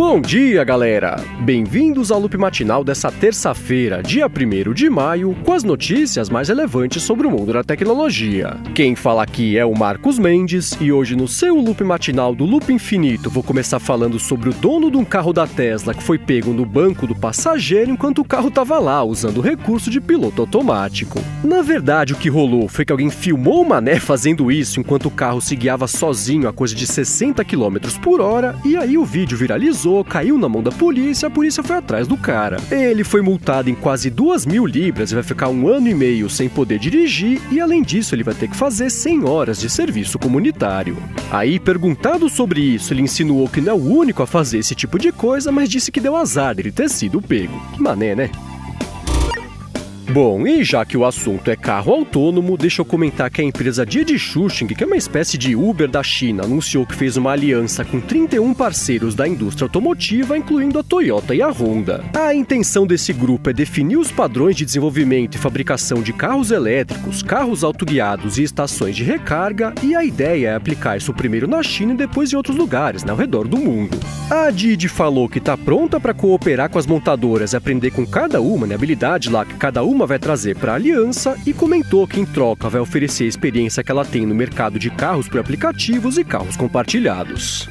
Bom dia, galera! Bem-vindos ao Loop Matinal dessa terça-feira, dia 1º de maio, com as notícias mais relevantes sobre o mundo da tecnologia. Quem fala aqui é o Marcos Mendes, e hoje no seu Loop Matinal do Loop Infinito vou começar falando sobre o dono de um carro da Tesla que foi pego no banco do passageiro enquanto o carro estava lá, usando o recurso de piloto automático. Na verdade, o que rolou foi que alguém filmou o mané fazendo isso enquanto o carro se guiava sozinho a coisa de 60 km por hora, e aí o vídeo viralizou, caiu na mão da polícia, a polícia foi atrás do cara. Ele foi multado em quase 2.000 libras e vai ficar 1 ano e meio sem poder dirigir, e além disso ele vai ter que fazer 100 horas de serviço comunitário. Aí, perguntado sobre isso, ele insinuou que não é o único a fazer esse tipo de coisa, mas disse que deu azar dele ter sido pego. Que mané, né? Bom, e já que o assunto é carro autônomo, deixa eu comentar que a empresa Didi Chuxing, que é uma espécie de Uber da China, anunciou que fez uma aliança com 31 parceiros da indústria automotiva, incluindo a Toyota e a Honda. A intenção desse grupo é definir os padrões de desenvolvimento e fabricação de carros elétricos, carros autoguiados e estações de recarga, e a ideia é aplicar isso primeiro na China e depois em outros lugares, ao redor do mundo. A Didi falou que está pronta para cooperar com as montadoras e aprender com cada uma, a habilidade lá que cada uma vai trazer para a aliança, e comentou que em troca vai oferecer a experiência que ela tem no mercado de carros por aplicativos e carros compartilhados.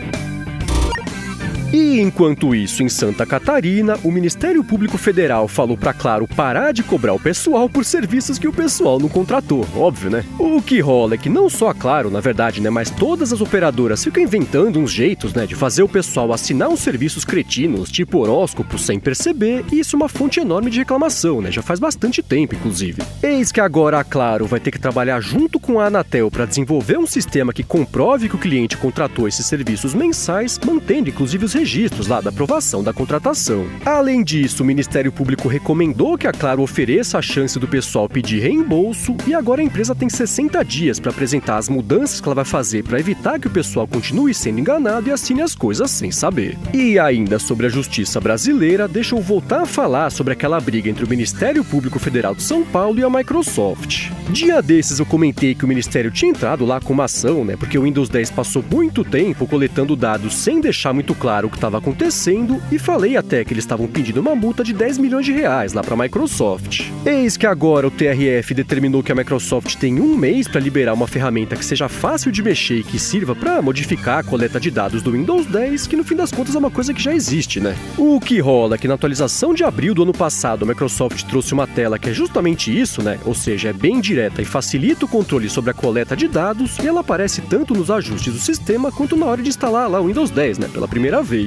E enquanto isso, em Santa Catarina, o Ministério Público Federal falou pra Claro parar de cobrar o pessoal por serviços que o pessoal não contratou, óbvio, né? O que rola é que não só a Claro, na verdade, mas todas as operadoras ficam inventando uns jeitos, de fazer o pessoal assinar uns serviços cretinos, tipo horóscopo, sem perceber, e isso é uma fonte enorme de reclamação, já faz bastante tempo, inclusive. Eis que agora a Claro vai ter que trabalhar junto com a Anatel para desenvolver um sistema que comprove que o cliente contratou esses serviços mensais, mantendo inclusive os registros lá da aprovação da contratação. Além disso, o Ministério Público recomendou que a Claro ofereça a chance do pessoal pedir reembolso, e agora a empresa tem 60 dias para apresentar as mudanças que ela vai fazer para evitar que o pessoal continue sendo enganado e assine as coisas sem saber. E ainda sobre a justiça brasileira, deixa eu voltar a falar sobre aquela briga entre o Ministério Público Federal de São Paulo e a Microsoft. Dia desses eu comentei que o Ministério tinha entrado lá com uma ação, porque o Windows 10 passou muito tempo coletando dados sem deixar muito claro o que estava acontecendo, e falei até que eles estavam pedindo uma multa de 10 milhões de reais lá para a Microsoft. Eis que agora o TRF determinou que a Microsoft tem 1 mês para liberar uma ferramenta que seja fácil de mexer e que sirva para modificar a coleta de dados do Windows 10, que no fim das contas é uma coisa que já existe, O que rola é que na atualização de abril do ano passado a Microsoft trouxe uma tela que é justamente isso, ou seja, é bem direta e facilita o controle sobre a coleta de dados, e ela aparece tanto nos ajustes do sistema quanto na hora de instalar lá o Windows 10, pela primeira vez.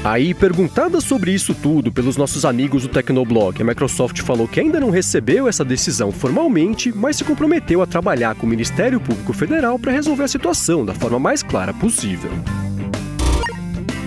Aí, perguntada sobre isso tudo pelos nossos amigos do Tecnoblog, a Microsoft falou que ainda não recebeu essa decisão formalmente, mas se comprometeu a trabalhar com o Ministério Público Federal para resolver a situação da forma mais clara possível.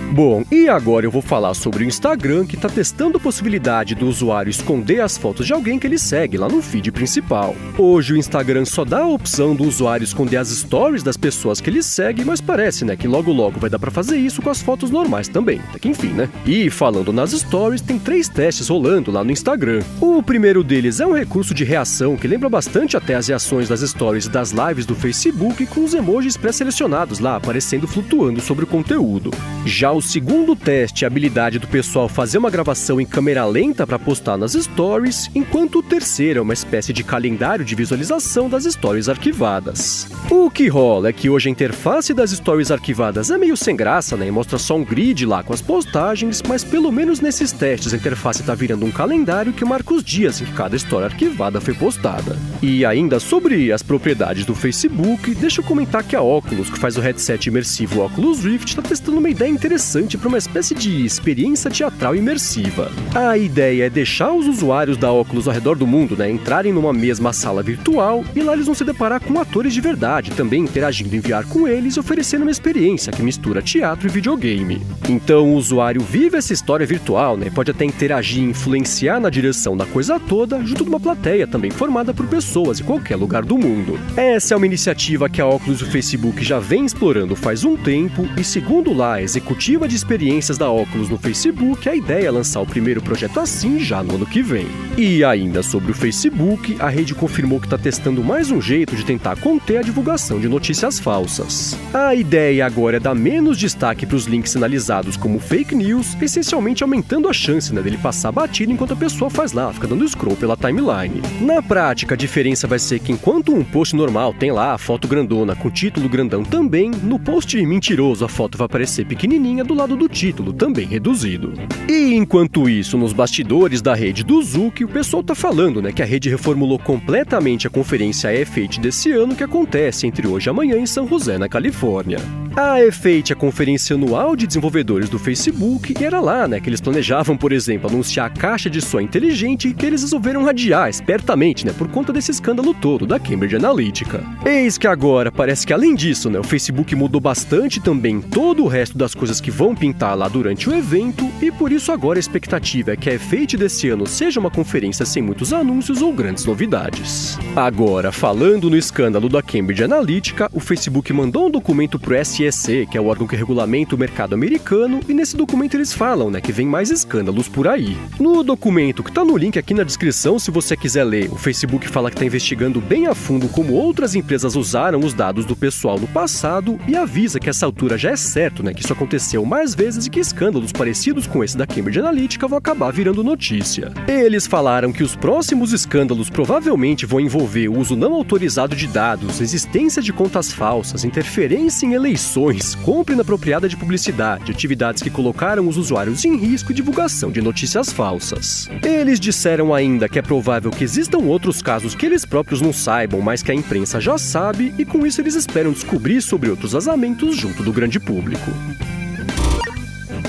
Bom, e agora eu vou falar sobre o Instagram, que está testando a possibilidade do usuário esconder as fotos de alguém que ele segue lá no feed principal. Hoje o Instagram só dá a opção do usuário esconder as stories das pessoas que ele segue, mas parece, que logo logo vai dar para fazer isso com as fotos normais também, até que enfim, E falando nas stories, tem 3 testes rolando lá no Instagram. O primeiro deles é um recurso de reação que lembra bastante até as reações das stories e das lives do Facebook, com os emojis pré-selecionados lá aparecendo flutuando sobre o conteúdo. Já o segundo teste é a habilidade do pessoal fazer uma gravação em câmera lenta para postar nas stories, enquanto o terceiro é uma espécie de calendário de visualização das stories arquivadas. O que rola é que hoje a interface das stories arquivadas é meio sem graça, e mostra só um grid lá com as postagens, mas pelo menos nesses testes a interface tá virando um calendário que marca os dias em que cada história arquivada foi postada. E ainda sobre as propriedades do Facebook, deixa eu comentar que a Oculus, que faz o headset imersivo Oculus Rift, está testando uma ideia interessante para uma espécie de experiência teatral imersiva. A ideia é deixar os usuários da Oculus ao redor do mundo, entrarem numa mesma sala virtual, e lá eles vão se deparar com atores de verdade, também interagindo em VR com eles e oferecendo uma experiência que mistura teatro e videogame. Então o usuário vive essa história virtual, pode até interagir e influenciar na direção da coisa toda, junto de uma plateia também formada por pessoas de qualquer lugar do mundo. Essa é uma iniciativa que a Oculus e o Facebook já vem explorando faz um tempo, e segundo lá a executiva exclusiva de experiências da Oculus no Facebook, a ideia é lançar o primeiro projeto assim já no ano que vem. E ainda sobre o Facebook, a rede confirmou que está testando mais um jeito de tentar conter a divulgação de notícias falsas. A ideia agora é dar menos destaque para os links sinalizados como fake news, essencialmente aumentando a chance dele passar batido enquanto a pessoa faz lá, fica dando scroll pela timeline. Na prática, a diferença vai ser que enquanto um post normal tem lá a foto grandona com título grandão também, no post mentiroso a foto vai aparecer pequenininha do lado do título, também reduzido. E enquanto isso, nos bastidores da rede do Zuck, o pessoal tá falando, que a rede reformulou completamente a conferência F8 desse ano que acontece entre hoje e amanhã em San José, na Califórnia. A F8 é a conferência anual de desenvolvedores do Facebook e era lá, que eles planejavam, por exemplo, anunciar a caixa de som inteligente que eles resolveram adiar espertamente, por conta desse escândalo todo da Cambridge Analytica. Eis que agora parece que além disso, o Facebook mudou bastante também todo o resto das coisas que vão pintar lá durante o evento e por isso agora a expectativa é que a F8 desse ano seja uma conferência sem muitos anúncios ou grandes novidades. Agora, falando no escândalo da Cambridge Analytica, o Facebook mandou um documento pro SEC, que é o órgão que regulamenta o mercado americano, e nesse documento eles falam, que vem mais escândalos por aí. No documento, que tá no link aqui na descrição se você quiser ler, o Facebook fala que tá investigando bem a fundo como outras empresas usaram os dados do pessoal no passado e avisa que essa altura já é certo, que isso aconteceu mais vezes e que escândalos parecidos com esse da Cambridge Analytica vão acabar virando notícia. Eles falaram que os próximos escândalos provavelmente vão envolver o uso não autorizado de dados, existência de contas falsas, interferência em eleições, compra inapropriada de publicidade, atividades que colocaram os usuários em risco e divulgação de notícias falsas. Eles disseram ainda que é provável que existam outros casos que eles próprios não saibam, mas que a imprensa já sabe, e com isso eles esperam descobrir sobre outros vazamentos junto do grande público.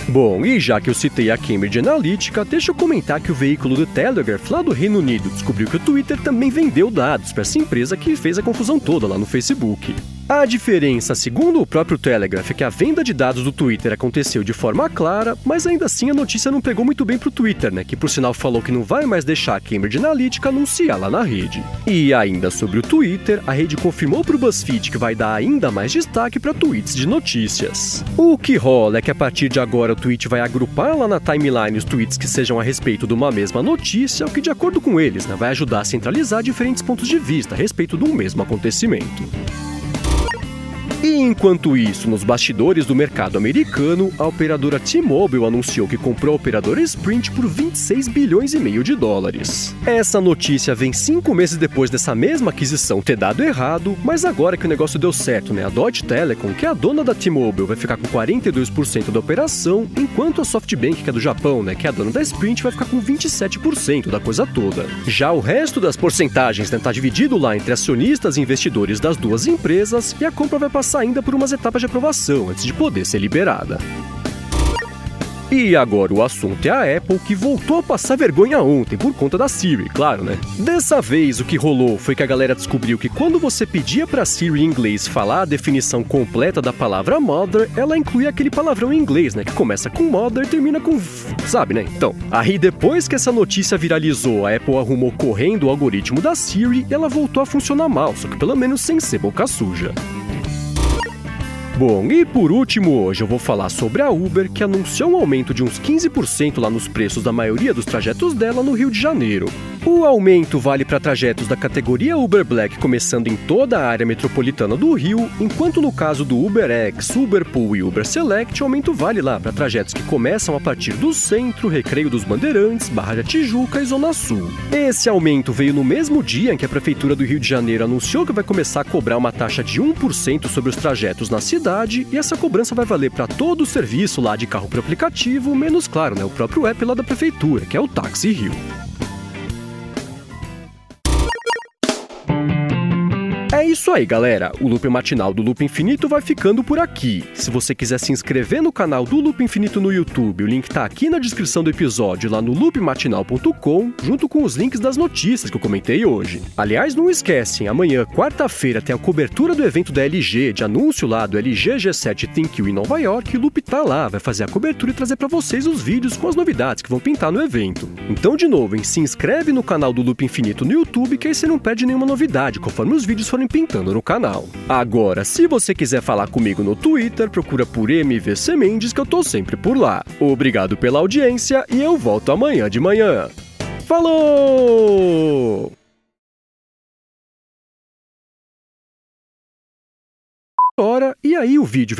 Bom, e já que eu citei a Cambridge Analytica, deixa eu comentar que o veículo do Telegraph lá do Reino Unido descobriu que o Twitter também vendeu dados para essa empresa que fez a confusão toda lá no Facebook. A diferença, segundo o próprio Telegraph, é que a venda de dados do Twitter aconteceu de forma clara, mas ainda assim a notícia não pegou muito bem pro Twitter, que por sinal falou que não vai mais deixar a Cambridge Analytica anunciar lá na rede. E ainda sobre o Twitter, a rede confirmou pro BuzzFeed que vai dar ainda mais destaque para tweets de notícias. O que rola é que a partir de agora o tweet vai agrupar lá na timeline os tweets que sejam a respeito de uma mesma notícia, o que de acordo com eles, vai ajudar a centralizar diferentes pontos de vista a respeito de um mesmo acontecimento. E enquanto isso, nos bastidores do mercado americano, a operadora T-Mobile anunciou que comprou a operadora Sprint por 26 bilhões e meio de dólares. Essa notícia vem 5 meses depois dessa mesma aquisição ter dado errado, mas agora que o negócio deu certo, a Deutsche Telekom, que é a dona da T-Mobile, vai ficar com 42% da operação, enquanto a SoftBank, que é do Japão, que é a dona da Sprint, vai ficar com 27% da coisa toda. Já o resto das porcentagens tá dividido lá entre acionistas e investidores das duas empresas, e a compra vai passar ainda por umas etapas de aprovação antes de poder ser liberada. E agora o assunto é a Apple, que voltou a passar vergonha ontem por conta da Siri, claro, Dessa vez o que rolou foi que a galera descobriu que quando você pedia pra Siri em inglês falar a definição completa da palavra mother, ela incluía aquele palavrão em inglês, que começa com mother e termina com sabe, Então, aí depois que essa notícia viralizou, a Apple arrumou correndo o algoritmo da Siri e ela voltou a funcionar mal, só que pelo menos sem ser boca suja. Bom, e por último hoje eu vou falar sobre a Uber, que anunciou um aumento de uns 15% lá nos preços da maioria dos trajetos dela no Rio de Janeiro. O aumento vale para trajetos da categoria Uber Black começando em toda a área metropolitana do Rio, enquanto no caso do UberX, Uberpool e Uber Select, o aumento vale lá para trajetos que começam a partir do Centro, Recreio dos Bandeirantes, Barra da Tijuca e Zona Sul. Esse aumento veio no mesmo dia em que a Prefeitura do Rio de Janeiro anunciou que vai começar a cobrar uma taxa de 1% sobre os trajetos na cidade, e essa cobrança vai valer para todo o serviço lá de carro por aplicativo, menos, claro, o próprio app lá da Prefeitura, que é o Táxi Rio. É isso aí, galera. O Loop Matinal do Loop Infinito vai ficando por aqui. Se você quiser se inscrever no canal do Loop Infinito no YouTube, o link tá aqui na descrição do episódio, lá no loopmatinal.com, junto com os links das notícias que eu comentei hoje. Aliás, não esquecem, amanhã, quarta-feira, tem a cobertura do evento da LG, de anúncio lá do LG G7 ThinQ em Nova York, e o Loop tá lá, vai fazer a cobertura e trazer pra vocês os vídeos com as novidades que vão pintar no evento. Então, de novo, se inscreve no canal do Loop Infinito no YouTube, que aí você não perde nenhuma novidade, conforme os vídeos forem Anthony pintando no canal. Agora, se você quiser falar comigo no Twitter, procura por MVC Mendes que eu tô sempre por lá. Obrigado pela audiência e eu volto amanhã de manhã. Falou! Ora, e aí o vídeo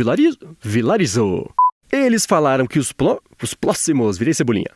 vilarizou. Eles falaram que os próximos... Virei cebolinha.